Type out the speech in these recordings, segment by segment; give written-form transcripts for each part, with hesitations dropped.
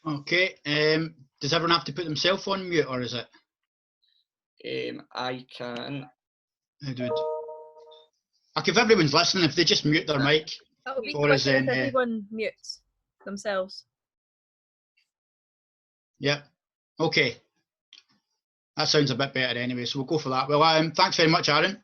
Okay. Does everyone have to put themselves on mute, or is it? I can. How do it? Like, if everyone's listening, if they just mute their mic. That'll be for us, quicker if then, everyone mutes themselves. Yeah. Okay. That sounds a bit better anyway, so we'll go for that. Well, thanks very much, Aaron.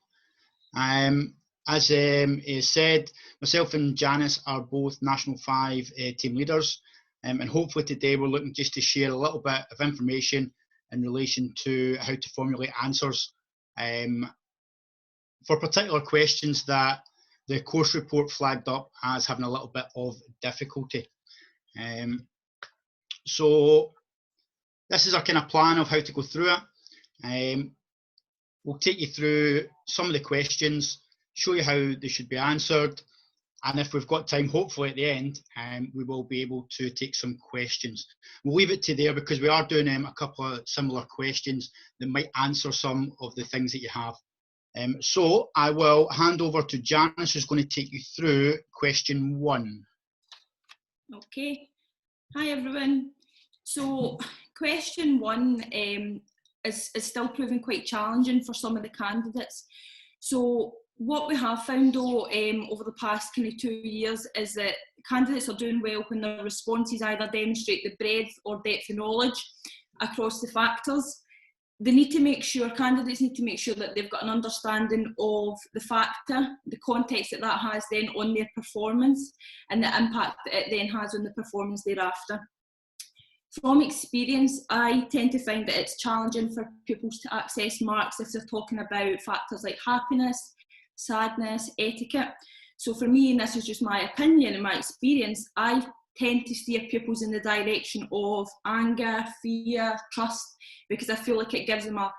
As is said, myself and Janice are both National 5 team leaders, and hopefully today we're looking just to share a little bit of information in relation to how to formulate answers for particular questions that the course report flagged up as having a little bit of difficulty. So this is our kind of plan of how to go through it. We'll take you through some of the questions, show you how they should be answered, and if we've got time, hopefully at the end, we will be able to take some questions. We'll leave it to there because we are doing a couple of similar questions that might answer some of the things that you have. So I will hand over to Janice, who's going to take you through question 1. Okay. Hi everyone. So question 1 is still proving quite challenging for some of the candidates. So what we have found though over the past kind of 2 years is that candidates are doing well when their responses either demonstrate the breadth or depth of knowledge across the factors. They need to make sure, candidates need to make sure that they've got an understanding of the factor, the context that that has then on their performance and the impact that it then has on the performance thereafter. From experience, I tend to find that it's challenging for pupils to access marks if they're talking about factors like happiness, sadness, etiquette. So for me, and this is just my opinion and my experience, I tend to steer pupils in the direction of anger, fear, trust, because I feel like it gives them a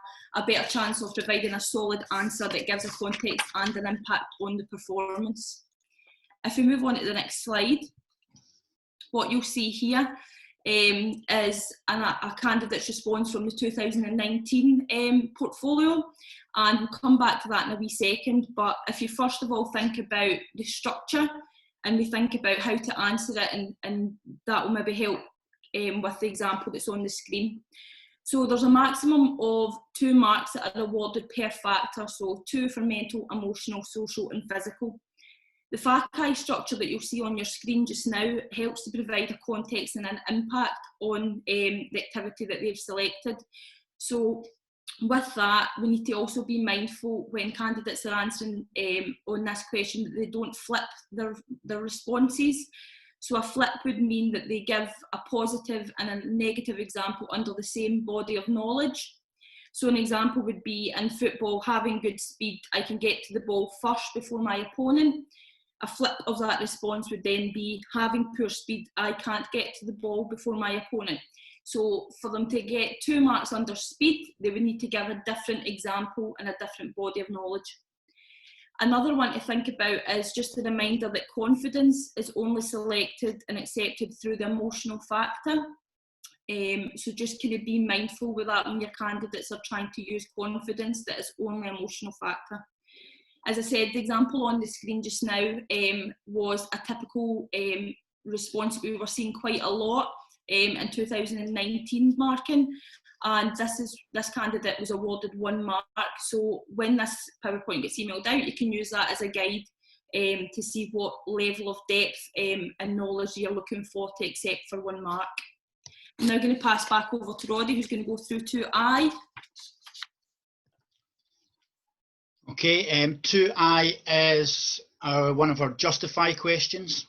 better chance of providing a solid answer that gives a context and an impact on the performance. If we move on to the next slide, what you'll see here is a candidate's response from the 2019 portfolio, and we'll come back to that in a wee second. But if you first of all think about the structure and we think about how to answer it, and that will maybe help with the example that's on the screen. So there's a maximum of 2 marks that are awarded per factor, so 2 for mental, emotional, social and physical. The FACI structure that you'll see on your screen just now helps to provide a context and an impact on the activity that they've selected. So with that, we need to also be mindful when candidates are answering on this question that they don't flip their responses. So a flip would mean that they give a positive and a negative example under the same body of knowledge. So an example would be in football, having good speed, I can get to the ball first before my opponent. A flip of that response would then be having poor speed, I can't get to the ball before my opponent. So for them to get 2 marks under speed, they would need to give a different example and a different body of knowledge. Another one to think about is just a reminder that confidence is only selected and accepted through the emotional factor. So just kind of be mindful with that when your candidates are trying to use confidence, that it's only an emotional factor. As I said, the example on the screen just now was a typical response we were seeing quite a lot in 2019 marking, and this candidate was awarded 1 mark. So when this PowerPoint gets emailed out, you can use that as a guide to see what level of depth and knowledge you're looking for to accept for 1 mark. I'm now going to pass back over to Roddy, who's going to go through 2I. Okay, 2I is one of our justify questions.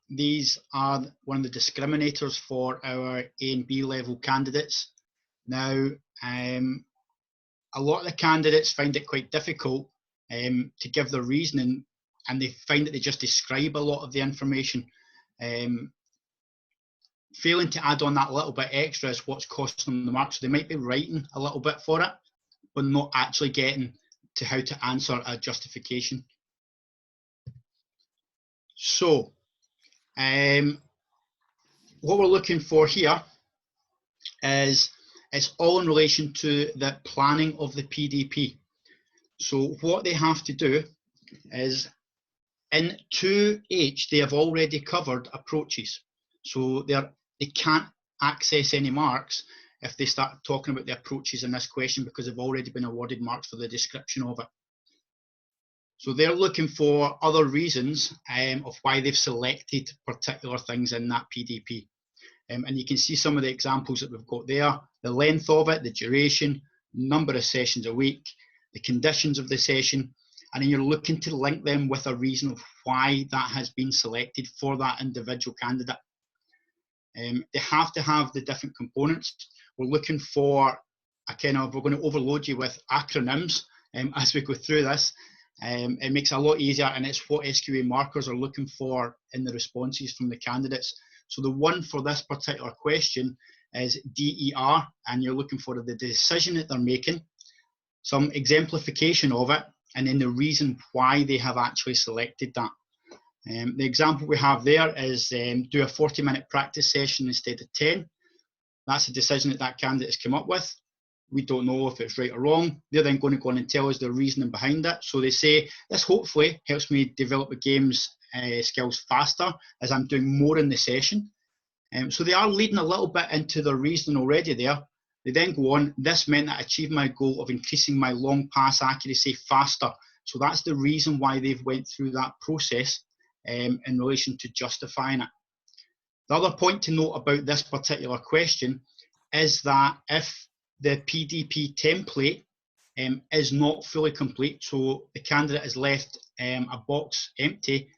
These are one of the discriminators for our A and B level candidates. Now, a lot of the candidates find it quite difficult to give their reasoning, and they find that they just describe a lot of the information. Failing to add on that little bit extra is what's costing them the marks. So they might be writing a little bit for it, but not actually getting to how to answer a justification. So, what we're looking for here is it's all in relation to the planning of the PDP. So what they have to do is in 2H they have already covered approaches. So they can't access any marks if they start talking about the approaches in this question, because they've already been awarded marks for the description of it. So they're looking for other reasons of why they've selected particular things in that PDP. And you can see some of the examples that we've got there, the length of it, the duration, number of sessions a week, the conditions of the session, and then you're looking to link them with a reason of why that has been selected for that individual candidate. They have to have the different components. We're looking for we're going to overload you with acronyms as we go through this. It makes it a lot easier, and it's what SQA markers are looking for in the responses from the candidates. So the one for this particular question is DER, and you're looking for the decision that they're making, some exemplification of it, and then the reason why they have actually selected that. The example we have there is do a 40-minute practice session instead of 10. That's a decision that that candidate has come up with. We don't know if it's right or wrong. They're then going to go on and tell us the reasoning behind it. So they say, this hopefully helps me develop the game's skills faster as I'm doing more in the session. So they are leading a little bit into their reasoning already there. They then go on, this meant that I achieved my goal of increasing my long pass accuracy faster. So that's the reason why they've went through that process in relation to justifying it. The other point to note about this particular question is that if the PDP template is not fully complete, so the candidate has left a box empty,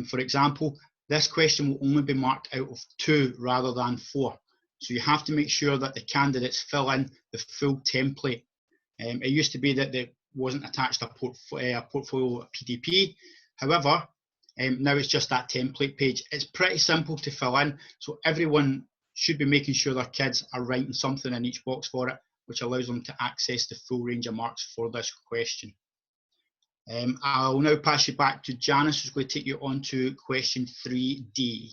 for example, this question will only be marked out of 2 rather than 4. So you have to make sure that the candidates fill in the full template. It used to be that there wasn't attached a portfolio PDP. However, now it's just that template page. It's pretty simple to fill in, so everyone should be making sure their kids are writing something in each box for it, which allows them to access the full range of marks for this question. I'll now pass you back to Janice, who's going to take you on to question 3D.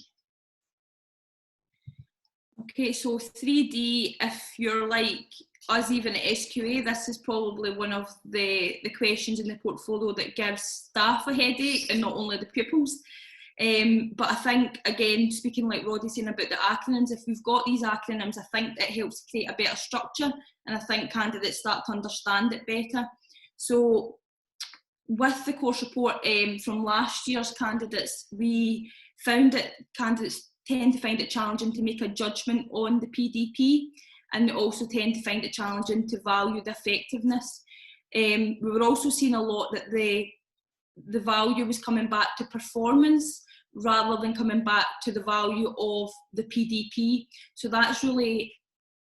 Okay, so 3D, if you're like us even at SQA, this is probably one of the questions in the portfolio that gives staff a headache and not only the pupils. But I think, again, speaking like Roddy saying about the acronyms, if we've got these acronyms, I think it helps create a better structure, and I think candidates start to understand it better. So with the course report from last year's candidates, we found that candidates tend to find it challenging to make a judgment on the PDP, and they also tend to find it challenging to value the effectiveness. We were also seeing a lot that the value was coming back to performance rather than coming back to the value of the PDP. So that's really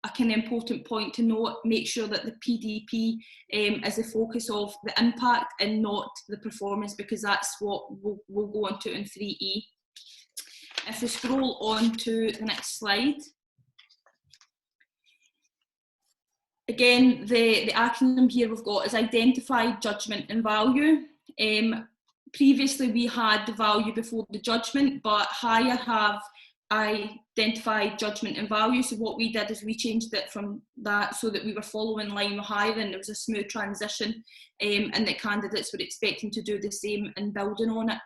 a kind of important point to note. Make sure that the PDP is the focus of the impact and not the performance, because that's what we'll go on to in 3E. If we scroll on to the next slide. Again, the acronym here we've got is identify, judgment and value. Previously we had the value before the judgment, but Higher have identified judgment and value. So what we did is we changed it from that so that we were following line with Higher, and it was a smooth transition, and that candidates were expecting to do the same and building on it.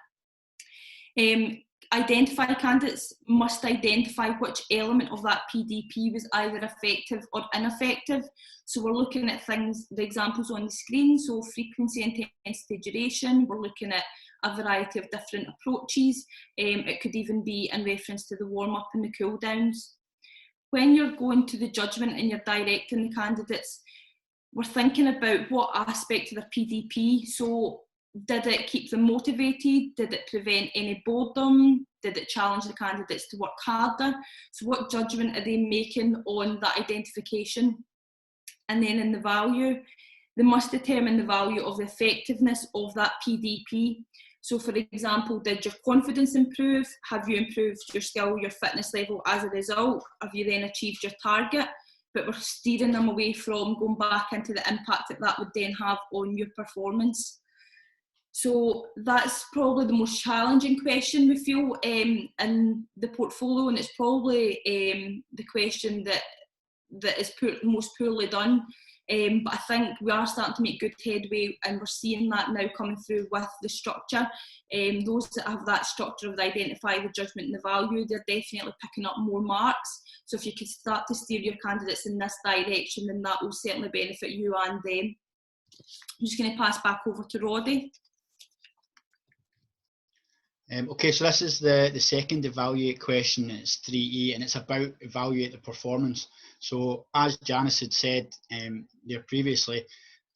Identify, candidates must identify which element of that PDP was either effective or ineffective. So we're looking at things, the examples on the screen, so frequency, intensity, duration. We're looking at a variety of different approaches. It could even be in reference to the warm-up and the cool-downs. When you're going to the judgment and you're directing the candidates, we're thinking about what aspect of their PDP. So did it keep them motivated? Did it prevent any boredom? Did it challenge the candidates to work harder? So what judgment are they making on that identification? And then in the value, they must determine the value of the effectiveness of that PDP. So for example, did your confidence improve? Have you improved your skill, your fitness level as a result? Have you then achieved your target? But we're steering them away from going back into the impact that that would then have on your performance. So that's probably the most challenging question we feel in the portfolio, and it's probably the question that is most poorly done. But I think we are starting to make good headway, and we're seeing that now coming through with the structure. Those that have that structure of the identify, the judgment and the value, they're definitely picking up more marks. So if you could start to steer your candidates in this direction, then that will certainly benefit you and them. I'm just going to pass back over to Roddy. Okay, so this is the second evaluate question. It's 3E, and it's about evaluate the performance. So as Janice had said there previously,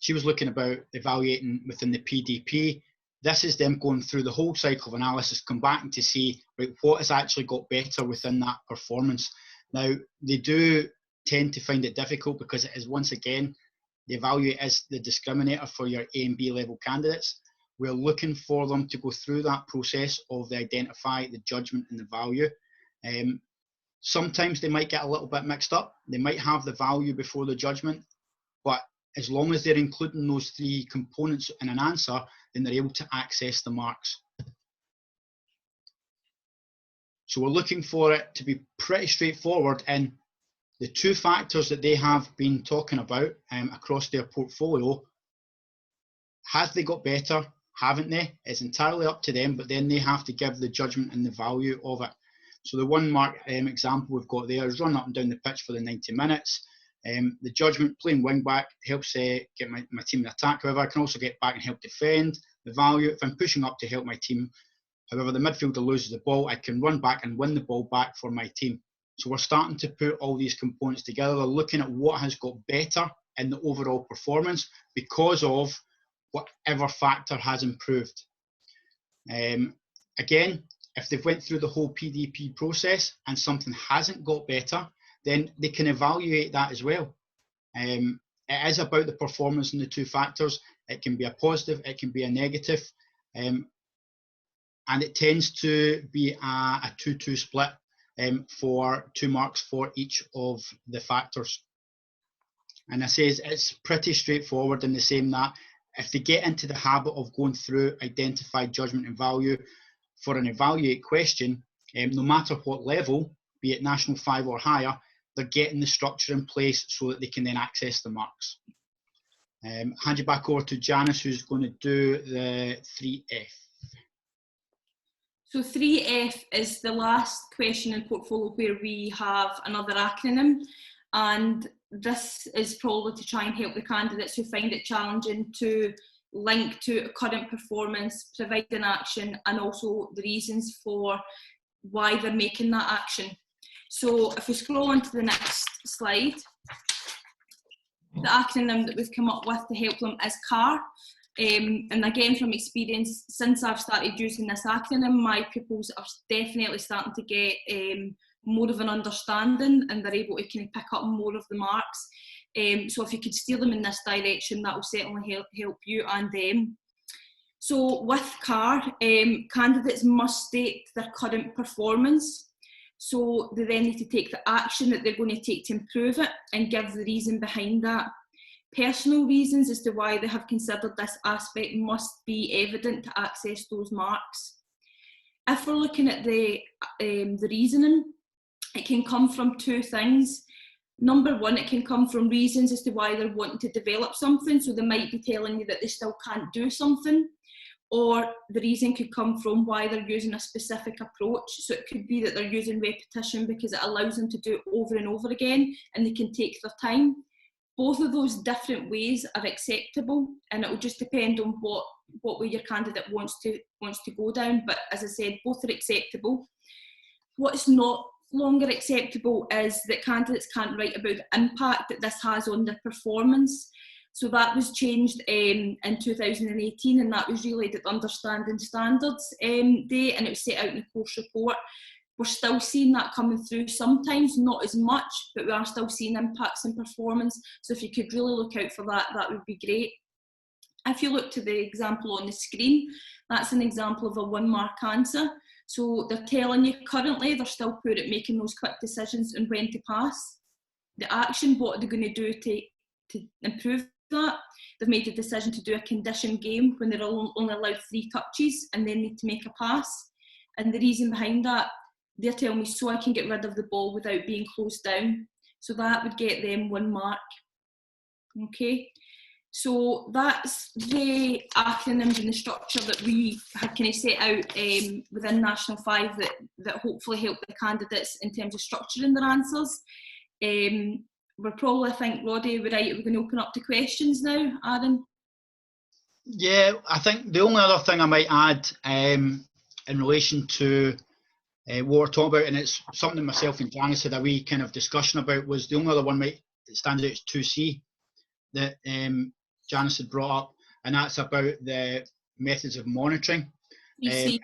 she was looking about evaluating within the PDP. This is them going through the whole cycle of analysis, come back to see, right, what has actually got better within that performance. Now, they do tend to find it difficult because it is, once again, the evaluate is the discriminator for your A and B level candidates. We're looking for them to go through that process of the identify, the judgment and the value. Sometimes they might get a little bit mixed up. They might have the value before the judgment, but as long as they're including those three components in an answer, then they're able to access the marks. So we're looking for it to be pretty straightforward, and the two factors that they have been talking about across their portfolio, have they got better? Haven't they? It's entirely up to them, but then they have to give the judgment and the value of it. So the one mark example we've got there is run up and down the pitch for the 90 minutes. The judgment, playing wing back, helps get my team to attack. However, I can also get back and help defend. The value, if I'm pushing up to help my team, however, the midfielder loses the ball, I can run back and win the ball back for my team. So we're starting to put all these components together, looking at what has got better in the overall performance because of whatever factor has improved. Again, if they've went through the whole PDP process and something hasn't got better, then they can evaluate that as well. It is about the performance in the two factors. It can be a positive, it can be a negative, and it tends to be a 2-2 split for 2 marks for each of the factors. And I say it's pretty straightforward in the same that if they get into the habit of going through identify, judgment and value for an evaluate question, no matter what level, be it National 5 or higher, they're getting the structure in place so that they can then access the marks. Hand you back over to Janice, who's going to do the 3F. So 3F is the last question in portfolio where we have another acronym, and this is probably to try and help the candidates who find it challenging to link to current performance, provide an action, and also the reasons for why they're making that action. So if we scroll on to the next slide, the acronym that we've come up with to help them is CAR. And again, from experience, since I've started using this acronym, my pupils are definitely starting to get more of an understanding, and they're able to kind of pick up more of the marks. So if you could steer them in this direction, that will certainly help you and them. So with CAR, candidates must state their current performance. So they then need to take the action that they're going to take to improve it and give the reason behind that. Personal reasons as to why they have considered this aspect must be evident to access those marks. If we're looking at the reasoning, it can come from two things. Number one, it can come from reasons as to why they're wanting to develop something. So they might be telling you that they still can't do something, or the reason could come from why they're using a specific approach. So it could be that they're using repetition because it allows them to do it over and over again and they can take their time. Both of those different ways are acceptable, and it will just depend on what way your candidate wants to go down. But as I said, both are acceptable. What's not longer acceptable is that candidates can't write about the impact that this has on their performance. So that was changed in 2018, and that was really the Understanding Standards Day, and it was set out in the course report. We're still seeing that coming through sometimes, not as much, but we are still seeing impacts in performance. So if you could really look out for that, that would be great. If you look to the example on the screen, that's an example of a 1-mark answer. So they're telling you currently they're still poor at making those quick decisions and when to pass. The action, what are they going to do to improve that? They've made a decision to do a conditioned game when they're only allowed 3 touches and then need to make a pass. And the reason behind that, they're telling me so I can get rid of the ball without being closed down. So that would get them 1 mark. Okay, so that's the acronyms and the structure that we had kind of set out within National 5 that hopefully help the candidates in terms of structuring their answers. We're probably, I think, Roddy, we're right, we're going to open up to questions now, Aaron? Yeah, I think the only other thing I might add in relation to what we're talking about, and it's something myself and Janice had a wee kind of discussion about, was the only other one might stand out is 2C that Janice had brought up, and that's about the methods of monitoring. 3C,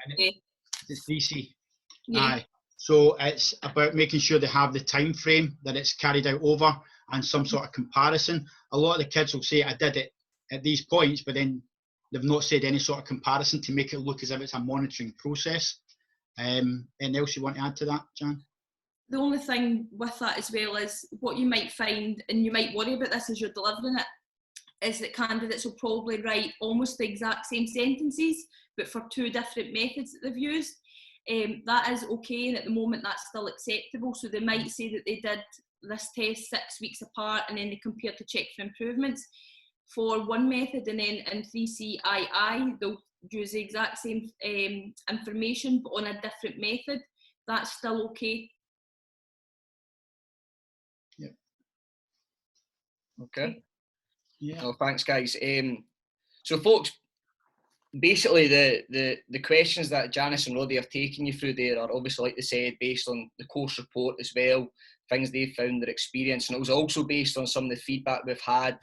It's 3C. yeah. Aye. So it's about making sure they have the time frame that it's carried out over and some sort of comparison. A lot of the kids will say, I did it at these points, but then they've not said any sort of comparison to make it look as if it's a monitoring process. Anything else you want to add to that, Jan? The only thing with that as well is what you might find, and you might worry about this as you're delivering it, is that candidates will probably write almost the exact same sentences, but for two different methods that they've used. That is okay, and at the moment that's still acceptable. So they might say that they did this test 6 weeks apart, and then they compare to check for improvements for one method, and then in 3CII they'll use the exact same information but on a different method. That's still okay. Yeah. Okay. Yeah. No, thanks, guys. So, folks, basically the questions that Janice and Roddy are taking you through there are obviously, like they said, based on the course report as well, things they've found, their experience, and it was also based on some of the feedback we've had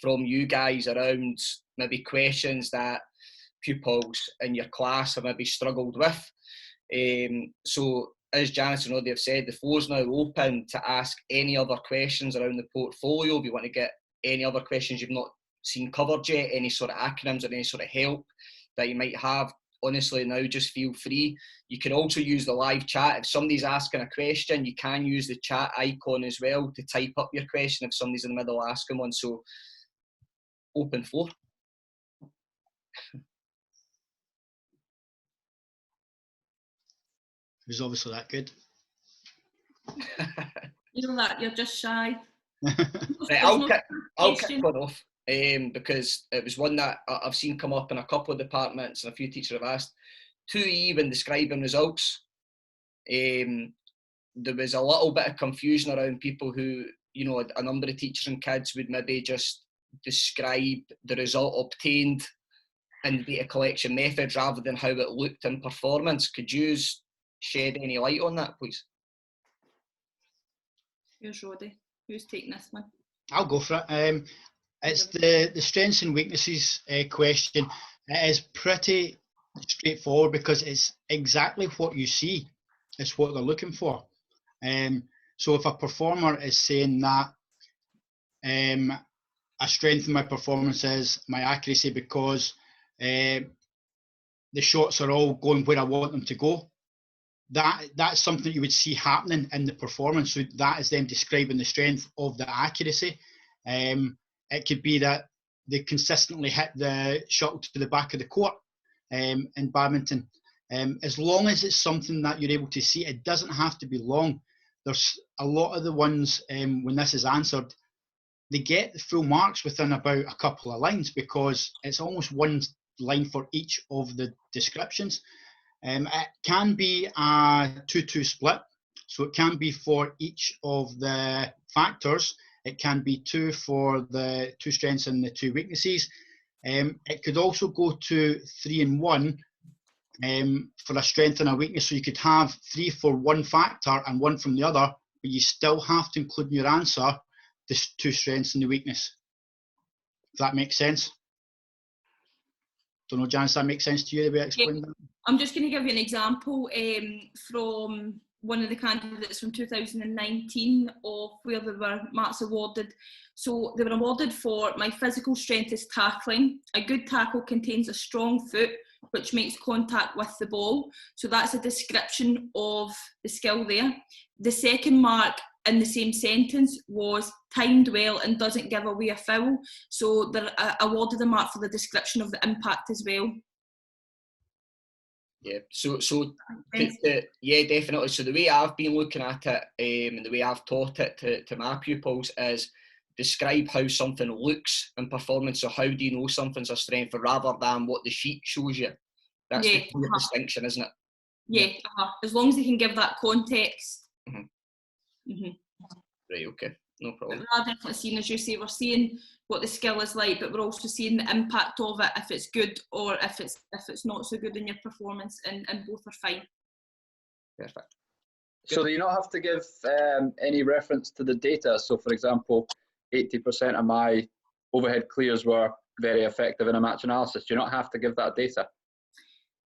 from you guys around maybe questions that pupils in your class have maybe struggled with. So as Janice and Roddy have said, the floor is now open to ask any other questions around the portfolio. If you want to get any other questions you've not seen covered yet, any sort of acronyms or any sort of help that you might have, honestly, now just feel free. You can also use the live chat. If somebody's asking a question, you can use the chat icon as well to type up your question if somebody's in the middle asking one. So open floor. It was obviously that good. You know that, you're just shy. Right, I'll kick one off because it was one that I've seen come up in a couple of departments, and a few teachers have asked. 2E, when describing results, there was a little bit of confusion around people who, you know, a number of teachers and kids would maybe just describe the result obtained in the data collection method rather than how it looked in performance. Could you shed any light on that, please? Here's Roddy. Who's taking this one? I'll go for it. It's the strengths and weaknesses question. It is pretty straightforward because it's exactly what you see. It's what they're looking for. So if a performer is saying that a strength in my performance is my accuracy because the shots are all going where I want them to go, that's something you would see happening in the performance. So that is them describing the strength of the accuracy. It could be that they consistently hit the shuttle to the back of the court in badminton. As long as it's something that you're able to see, it doesn't have to be long. There's a lot of the ones when this is answered, they get the full marks within about a couple of lines because it's almost one line for each of the descriptions. It can be a 2-2 split, so it can be for each of the factors. It can be 2 for the 2 strengths and the 2 weaknesses. It could also go to 3 and 1 for a strength and a weakness. So you could have 3 for one factor and 1 from the other, but you still have to include in your answer the 2 strengths and the weakness. If that makes sense. Don't know, Janice, that makes sense to you the way I explained that? I'm just going to give you an example from one of the candidates from 2019 of where there were marks awarded. So they were awarded for my physical strength is tackling. A good tackle contains a strong foot which makes contact with the ball. So that's a description of the skill there. The second mark in the same sentence was timed well and doesn't give away a foul. So they're awarded a mark for the description of the impact as well. Yeah, yeah, definitely. So the way I've been looking at it and the way I've taught it to my pupils is describe how something looks in performance. So how do you know something's a strength rather than what the sheet shows you? That's the clear distinction, isn't it? Yeah, as long as they can give that context. Right, okay, no problem. But we're definitely seeing, as you say, we're seeing what the skill is like, but we're also seeing the impact of it, if it's good or if it's not so good in your performance, and both are fine. Perfect. So do you not have to give any reference to the data? So for example, 80% of my overhead clears were very effective in a match analysis. Do you not have to give that data?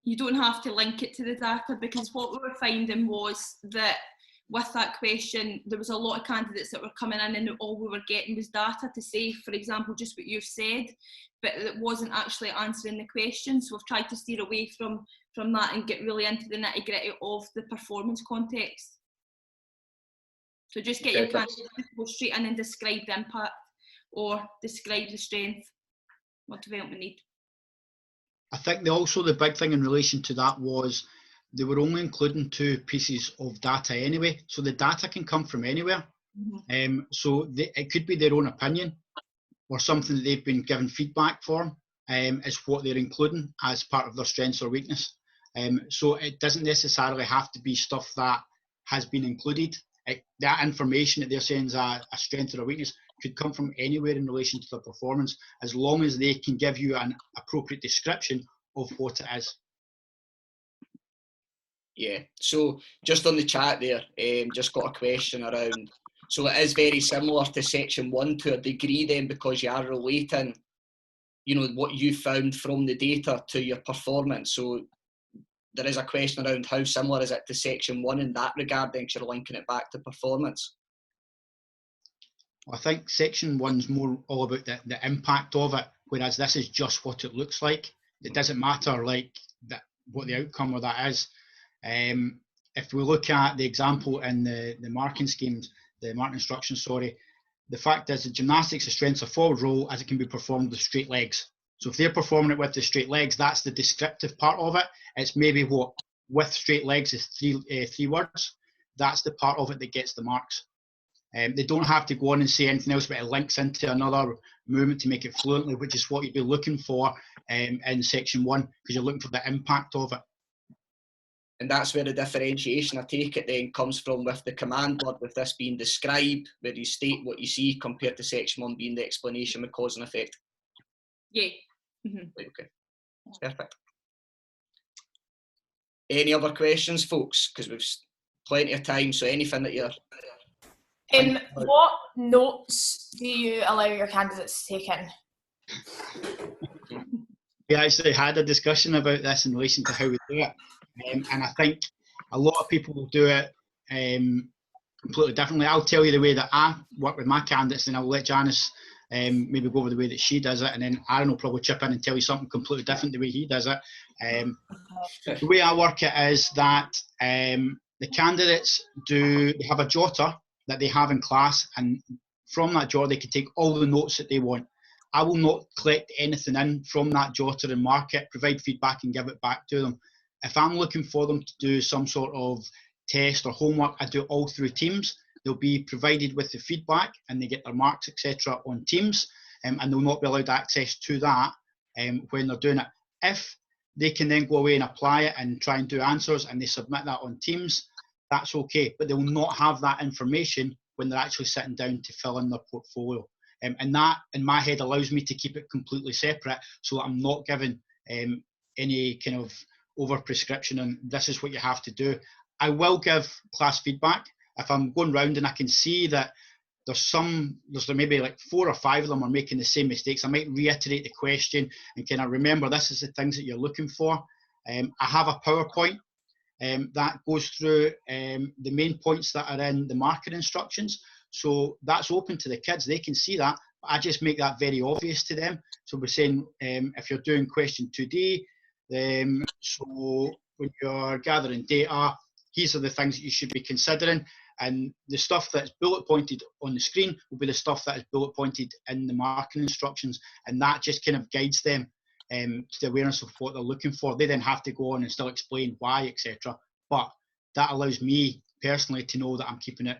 You don't have to link it to the data, because what we were finding was that with that question, there was a lot of candidates that were coming in and all we were getting was data to say, for example, just what you've said, but it wasn't actually answering the question. So we've tried to steer away from that and get really into the nitty gritty of the performance context. So just get your candidates to go straight in and describe the impact or describe the strength or development need. I think the big thing in relation to that was they were only including 2 pieces of data anyway, so the data can come from anywhere. So it could be their own opinion or something that they've been given feedback for, is what they're including as part of their strengths or weakness. So it doesn't necessarily have to be stuff that has been included. That information that they're saying is a strength or a weakness could come from anywhere in relation to their performance, as long as they can give you an appropriate description of what it is. Yeah, so just on the chat there, just got a question around, so it is very similar to section 1 to a degree then, because you are relating, you know, what you found from the data to your performance. So there is a question around how similar is it to section 1 in that regard, then, 'cause you're linking it back to performance. I think section 1's more all about the impact of it, whereas this is just what it looks like. It doesn't matter what the outcome of that is. If we look at the example in the marking schemes, the marking instructions, sorry, the fact is that gymnastics, the strengths a forward roll as it can be performed with straight legs. So if they're performing it with the straight legs, that's the descriptive part of it. It's maybe what with straight legs is three words. That's the part of it that gets the marks. They don't have to go on and say anything else, but it links into another movement to make it fluently, which is what you'd be looking for in section 1, because you're looking for the impact of it. And that's where the differentiation, I take it, then comes from with the command word, with this being describe, where you state what you see, compared to section 1 being the explanation with cause and effect. Yeah. Right, okay, perfect. Any other questions, folks? Because we've plenty of time, so anything that you're... What notes do you allow your candidates to take in? We actually had a discussion about this in relation to how we do it, and I think a lot of people will do it completely differently. I'll tell you the way that I work with my candidates, and I'll let Janice maybe go over the way that she does it, and then Aaron will probably chip in and tell you something completely different the way he does it. The way I work it is that the candidates they have a jotter that they have in class, and from that jotter they can take all the notes that they want. I will not collect anything in from that jotter and mark it, provide feedback and give it back to them. If I'm looking for them to do some sort of test or homework, I do it all through Teams. They'll be provided with the feedback and they get their marks, etc. on Teams, and they'll not be allowed access to that when they're doing it. If they can then go away and apply it and try and do answers and they submit that on Teams, that's okay, but they will not have that information when they're actually sitting down to fill in their portfolio. And that, in my head, allows me to keep it completely separate, so that I'm not giving any kind of over-prescription on this is what you have to do. I will give class feedback. If I'm going round and I can see that there's maybe like 4 or 5 of them are making the same mistakes, I might reiterate the question and kind of remember this is the things that you're looking for. I have a PowerPoint that goes through the main points that are in the marking instructions. So that's open to the kids, they can see that, but I just make that very obvious to them. So we're saying if you're doing question 2D, so when you're gathering data, these are the things that you should be considering, and the stuff that's bullet pointed on the screen will be the stuff that is bullet pointed in the marking instructions, and that just kind of guides them to the awareness of what they're looking for. They then have to go on and still explain why, etc. But that allows me personally to know that I'm keeping it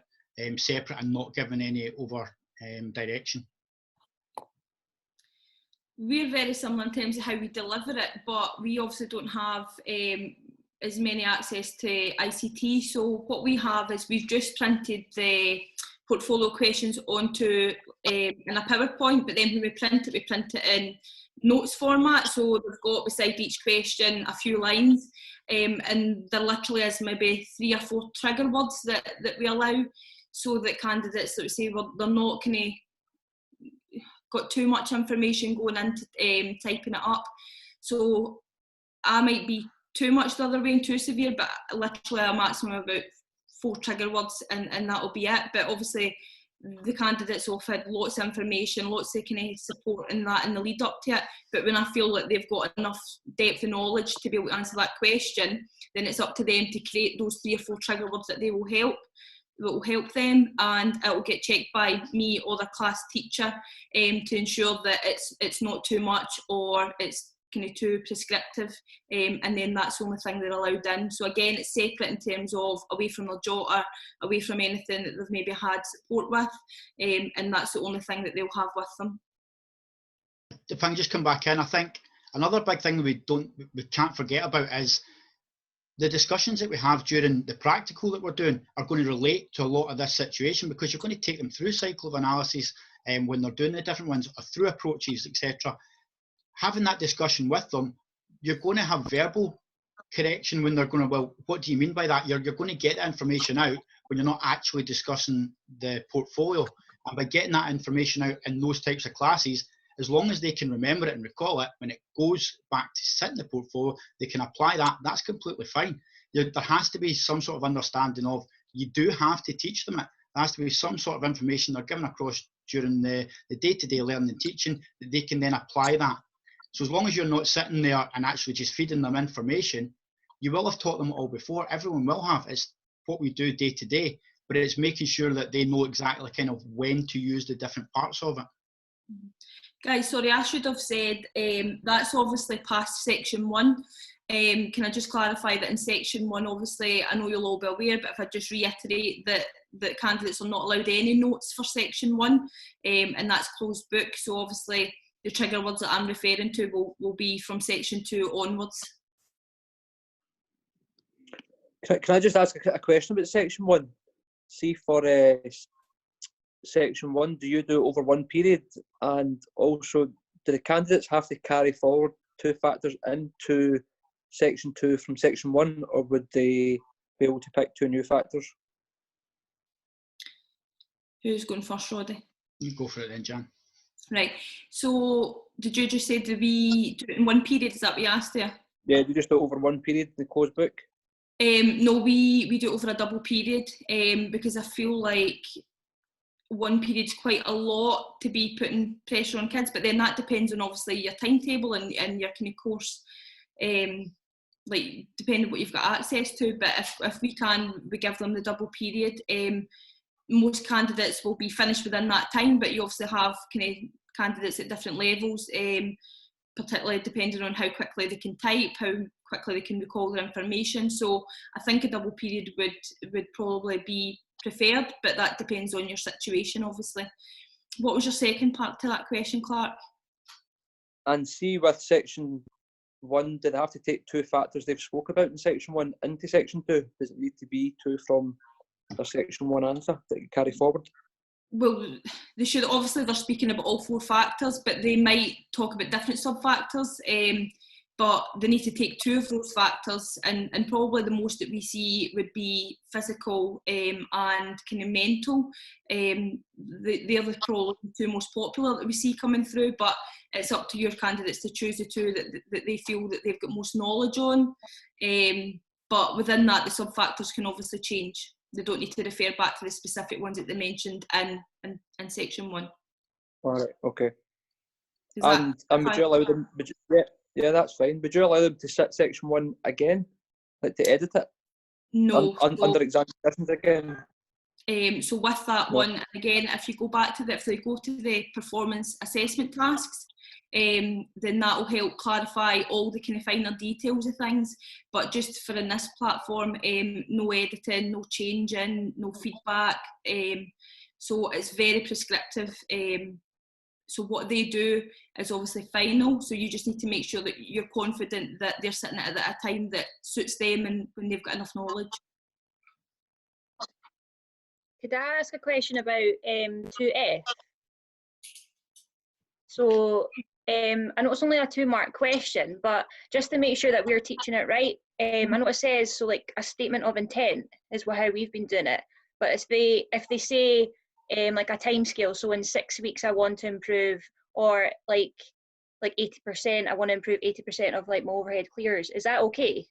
separate and not giving any over direction. We're very similar in terms of how we deliver it, but we obviously don't have as many access to ICT. So what we have is we've just printed the portfolio questions onto in a PowerPoint, but then when we print it in notes format. So they've got beside each question a few lines, and there literally is maybe 3 or 4 trigger words that we allow, so that candidates, let's say, well, they're not kind of got too much information going into typing it up. So I might be too much the other way and too severe, but literally a maximum of about 4 trigger words, and that'll be it. But obviously the candidates have had lots of information, lots of kind of support in that in the lead up to it, but when I feel that they've got enough depth of knowledge to be able to answer that question, then it's up to them to create those 3 or 4 trigger words that will help them, and it will get checked by me or the class teacher to ensure that it's not too much or it's kind of too prescriptive, and then that's the only thing they're allowed in. So again, it's separate in terms of away from their jotter, away from anything that they've maybe had support with, and that's the only thing that they'll have with them. If I can just come back in, I think another big thing we can't forget about is the discussions that we have during the practical that we're doing are going to relate to a lot of this situation, because you're going to take them through cycle of analysis when they're doing the different ones, or through approaches, etc. Having that discussion with them, you're going to have verbal correction when they're going to, well, what do you mean by that? You're going to get the information out when you're not actually discussing the portfolio. And by getting that information out in those types of classes, as long as they can remember it and recall it, when it goes back to sit in the portfolio, they can apply that. That's completely fine. There has to be some sort of understanding of, you do have to teach them it. There has to be some sort of information they're given across during the day-to-day learning and teaching that they can then apply that. So as long as you're not sitting there and actually just feeding them information, you will have taught them all before. Everyone will have. It's what we do day to day, but it's making sure that they know exactly kind of when to use the different parts of it. Guys, sorry, I should have said that's obviously past section 1. Can I just clarify that in section 1, obviously, I know you'll all be aware, but if I just reiterate that candidates are not allowed any notes for section 1, and that's closed book. So obviously the trigger words that I'm referring to will be from section 2 onwards. Can I just ask a question about section 1? See, for section 1, do you do it over 1 period? And also, do the candidates have to carry forward 2 factors into section 2 from section 1, or would they be able to pick 2 new factors? Who's going first, Roddy? You go for it then, Jan. Right, so did you just say, do we do it in 1 period? Is that what you asked there? Yeah, do you just do it over 1 period in the closed book? No, we do it over a double period, because I feel like 1 period's quite a lot to be putting pressure on kids, but then that depends on obviously your timetable and your kind of course, like depending on what you've got access to. But if we give them the double period. Most candidates will be finished within that time, but you obviously have kind of candidates at different levels, particularly depending on how quickly they can type, how quickly they can recall their information. So I think a double period would probably be preferred, but that depends on your situation, obviously. What was your second part to that question, Clark? And see, with section 1, did they have to take 2 factors they've spoke about in section 1 into section 2? Does it need to be 2 from their section 1 answer that you carry forward? Well, they should, obviously they're speaking about all 4 factors, but they might talk about different sub-factors, but they need to take 2 of those factors, and probably the most that we see would be physical and kind of mental. They're probably the 2 most popular that we see coming through, but it's up to your candidates to choose the 2 that they feel that they've got most knowledge on. But within that, the sub-factors can obviously change. They don't need to refer back to the specific ones that they mentioned in section 1. All right, okay. And would you allow them? Yeah, that's fine. Would you allow them to sit section 1 again, like to edit it? No. Under exam conditions again? So with that one, again, if you go back to if they go to the performance assessment tasks, then that will help clarify all the kind of finer details of things. But just for in this platform, no editing, no changing, no feedback. so it's very prescriptive. So what they do is obviously final, so you just need to make sure that you're confident that they're sitting at a time that suits them and when they've got enough knowledge. Could I ask a question about 2F? So I know it's only a 2-mark question, but just to make sure that we're teaching it right, I know it says, so like a statement of intent is how we've been doing it. But if they say like a time scale, so in 6 weeks I want to improve, or like 80%, I want to improve 80% of like my overhead clears, is that okay?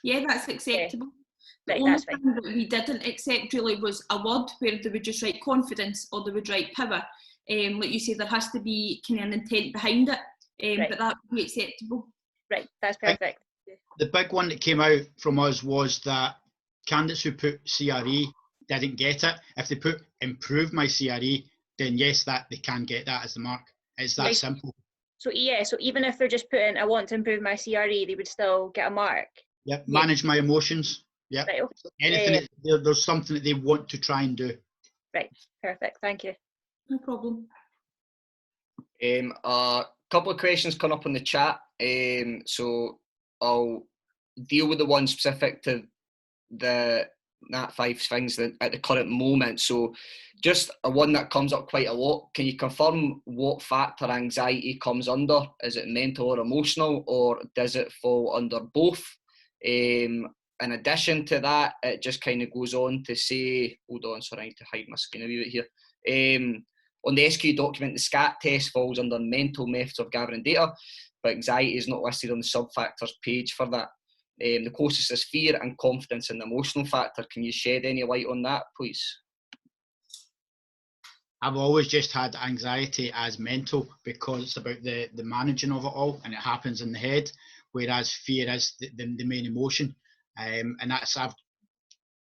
Yeah, that's acceptable. Yeah. The Right, only that's fine. thing that we didn't accept really was a word where they would just write confidence or they would write power. Like you say, there has to be kind of an intent behind it, Right. but that would be acceptable. Right, that's perfect. The big one that came out from us was that candidates who put CRE didn't get it. If they put improve my CRE, then yes, that they can get that as the mark. It's that Right. simple. So yeah, so even if they're just putting I want to improve my CRE, they would still get a mark. Yep. Manage my emotions. Yep. Right, okay. Anything there's something that they want to try and do. Right, perfect, thank you. No problem. A couple of questions come up in the chat, so I'll deal with the one specific to the Nat 5 things at the current moment. So just a one that comes up quite a lot. Can you confirm what factor anxiety comes under? Is it mental or emotional, or does it fall under both? In addition to that, it just kind of goes on to say, hold on, sorry, I need to hide my screen a wee bit here. On the SQA document, the SCAT test falls under mental methods of gathering data, but anxiety is not listed on the sub-factors page for that. The closest is fear and confidence in the emotional factor. Can you shed any light on that, please? I've always just had anxiety as mental because it's about the managing of it all, and it happens in the head, whereas fear is the main emotion. And that's, I've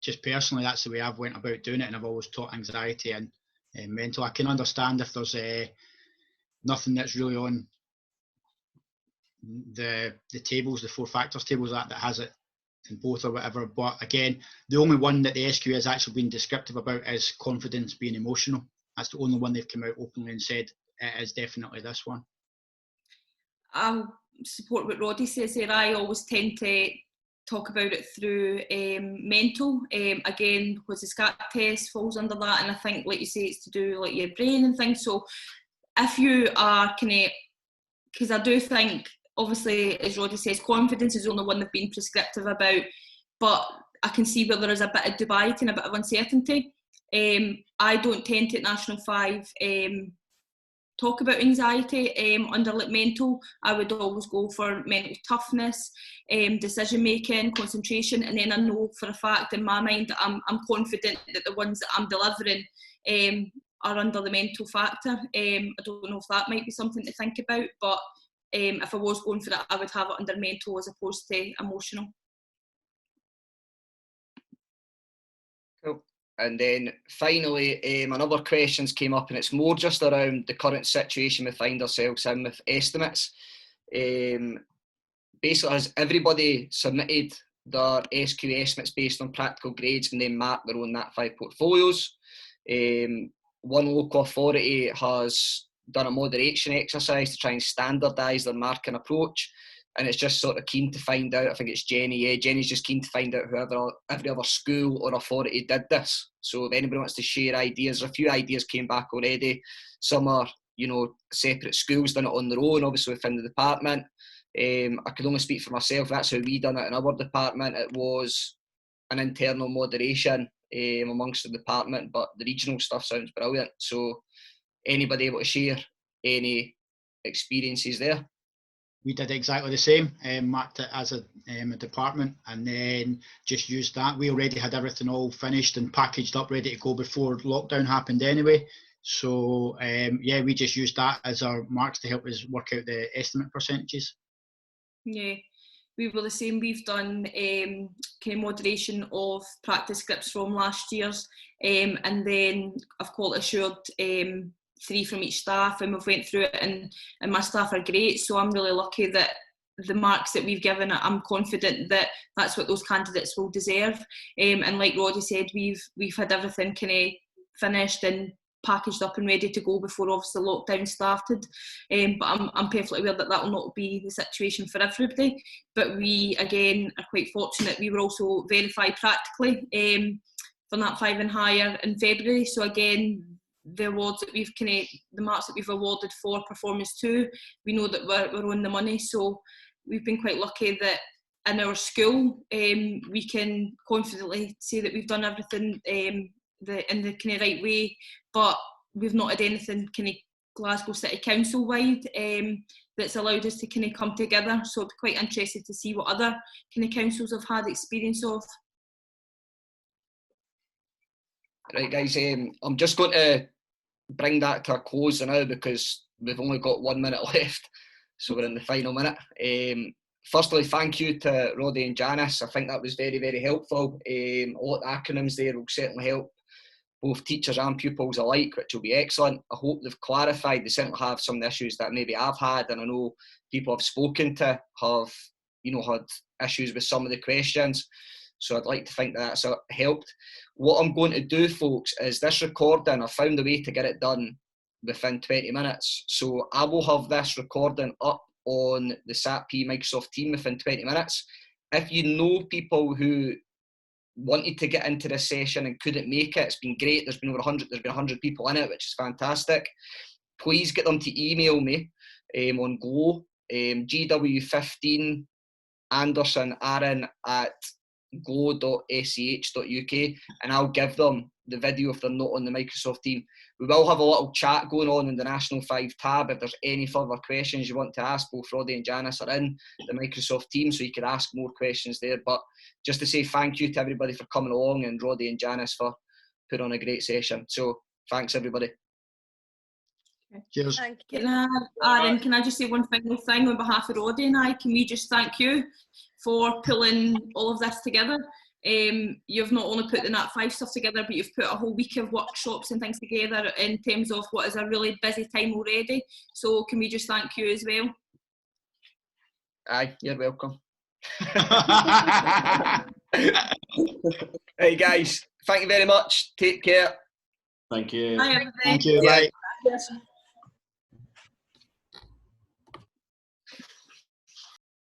just personally, that's the way I've went about doing it, and I've always taught anxiety and mental. I can understand if there's nothing that's really on the tables, the 4 factors tables that has it in both or whatever. But again, the only one that the SQA has actually been descriptive about is confidence being emotional. That's the only one they've come out openly and said it is definitely this one. I'll support what Roddy says there. I always tend to talk about it through mental, again, because the SCAT test falls under that, and I think, like you say, it's to do like your brain and things. So if you are kind of, because I do think, obviously, as Roddy says, confidence is the only one they've been prescriptive about, but I can see where there is a bit of dubiety and a bit of uncertainty. I don't tend to at National 5 talk about anxiety under like mental. I would always go for mental toughness, decision making, concentration, and then I know for a fact in my mind that I'm confident that the ones that I'm delivering are under the mental factor. I don't know if that might be something to think about, but if I was going for that, I would have it under mental as opposed to emotional. Cool. And then finally, another questions came up, and it's more just around the current situation we find ourselves in with estimates. Basically, has everybody submitted their SQA estimates based on practical grades and then mark their own Nat 5 portfolios? One local authority has done a moderation exercise to try and standardise their marking approach, and it's just sort of keen to find out, I think it's Jenny, Jenny's just keen to find out whoever, every other school or authority did this. So if anybody wants to share ideas, a few ideas came back already. Some are, you know, separate schools done it on their own, obviously within the department. I could only speak for myself, that's how we done it in our department. It was an internal moderation amongst the department, but the regional stuff sounds brilliant. So anybody able to share any experiences there? We did exactly the same, marked it as a department, and then just used that. We already had everything all finished and packaged up, ready to go before lockdown happened anyway. So yeah, we just used that as our marks to help us work out the estimate percentages. Yeah, we were the same. We've done kind of moderation of practice scripts from last year's, and then I've quality assured 3 from each staff, and we've went through it, and my staff are great, so I'm really lucky that the marks that we've given, I'm confident that that's what those candidates will deserve. And like Roddy said, we've had everything kind of finished and packaged up and ready to go before obviously lockdown started. But I'm perfectly aware that will not be the situation for everybody. But we, again, are quite fortunate. We were also verified practically for that 5 and higher in February. So again, the awards that the marks that we've awarded for Performance 2, we know that we're on the money. So we've been quite lucky that in our school, we can confidently say that we've done everything in the kind of right way, but we've not had anything kind of Glasgow City Council wide that's allowed us to kind of come together. So I'd be quite interested to see what other kind of councils have had experience of. Right, guys, I'm just going to bring that to a close now because we've only got 1 minute left, so we're in the final minute. Firstly, thank you to Roddy and Janice. I think that was very, very helpful. A lot of acronyms there will certainly help both teachers and pupils alike, which will be excellent. I hope they've clarified. They certainly have some of the issues that maybe I've had, and I know people I've spoken to have, had issues with some of the questions. So I'd like to think that's helped. What I'm going to do, folks, is this recording, I found a way to get it done within 20 minutes. So I will have this recording up on the SATPE Microsoft team within 20 minutes. If you know people who wanted to get into this session and couldn't make it, it's been great. There's been 100 people in it, which is fantastic. Please get them to email me on Glow, GW15 Anderson Aaron at glow.sch.uk, and I'll give them the video if they're not on the Microsoft team. We will have a little chat going on in the National 5 tab. If there's any further questions you want to ask, both Roddy and Janice are in the Microsoft team, so you can ask more questions there. But just to say thank you to everybody for coming along, and Roddy and Janice for putting on a great session. So thanks, everybody. Cheers. Thank you. Aaron, can I just say one final thing on behalf of Roddy and I? Can we just thank you for pulling all of this together? You've not only put the Nat 5 stuff together, but you've put a whole week of workshops and things together in terms of what is a really busy time already. So can we just thank you as well? Aye, you're welcome. Hey guys, thank you very much. Take care. Thank you. Bye, everybody. Thank you. Bye. Yes.